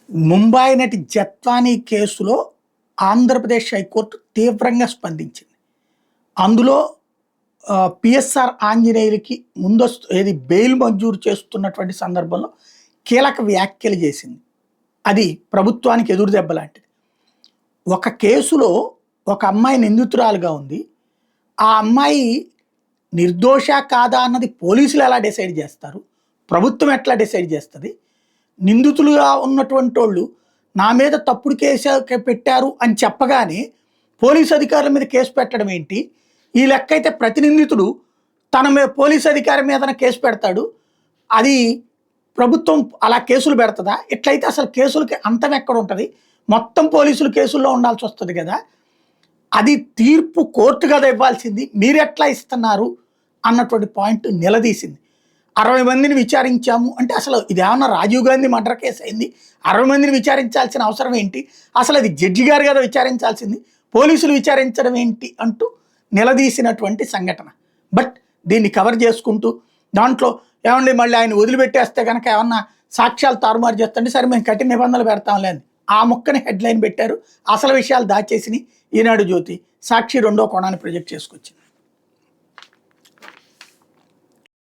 ముంబై నటి జత్వానీ కేసులో ఆంధ్రప్రదేశ్ హైకోర్టు తీవ్రంగా స్పందించింది. అందులో పిఎస్ఆర్ ఆంజనేయులకి ముందస్తు బెయిల్ మంజూరు చేస్తున్నటువంటి సందర్భంలో కీలక వ్యాఖ్యలు చేసింది. అది ప్రభుత్వానికి ఎదురు దెబ్బ లాంటిది. ఒక కేసులో ఒక అమ్మాయి నిందితురాలుగా ఉంది. ఆ అమ్మాయి నిర్దోష కాదా అన్నది పోలీసులు ఎలా డిసైడ్ చేస్తారు? ప్రభుత్వం ఎట్లా డిసైడ్ చేస్తుంది? నిందితులుగా ఉన్నటువంటి వాళ్ళు నా మీద తప్పుడు కేసు పెట్టారు అని చెప్పగానే పోలీసు అధికారుల మీద కేసు పెట్టడం ఏంటి? ఈ లెక్క అయితే ప్రతి నిందితుడు తన పోలీసు అధికారి మీద కేసు పెడతాడు. అది ప్రభుత్వం అలా కేసులు పెడుతుందా? ఇట్లయితే అసలు కేసులకి అంతం ఎక్కడ ఉంటుంది? మొత్తం పోలీసులు కేసుల్లో ఉండాల్సి వస్తుంది కదా. అది తీర్పు కోర్టు కదా ఇవ్వాల్సింది, మీరు ఎట్లా ఇస్తున్నారు అన్నటువంటి పాయింట్ నిలదీసింది. 60 మందిని విచారించాము అంటే అసలు ఇది ఏమన్నా రాజీవ్ గాంధీ మర్డర్ కేసు అయింది? 60 మందిని విచారించాల్సిన అవసరం ఏంటి? అసలు అది జడ్జి గారు కదా విచారించాల్సింది, పోలీసులు విచారించడం ఏంటి అంటూ నిలదీసినటువంటి సంఘటన. బట్ దీన్ని కవర్ చేసుకుంటూ దాంట్లో ఏమండి మళ్ళీ ఆయన వదిలిపెట్టేస్తే కనుక ఏమన్నా సాక్ష్యాలు తారుమారు చేస్తుంటే సరే మేము కఠిన నిబంధనలు పెడతాంలే అని ఆ మొక్కని హెడ్లైన్ పెట్టారు. అసలు విషయాలు దాచేసి ఈనాడు జ్యోతి, సాక్షి రెండో కోణాన్ని ప్రొజెక్ట్ చేసుకొచ్చింది.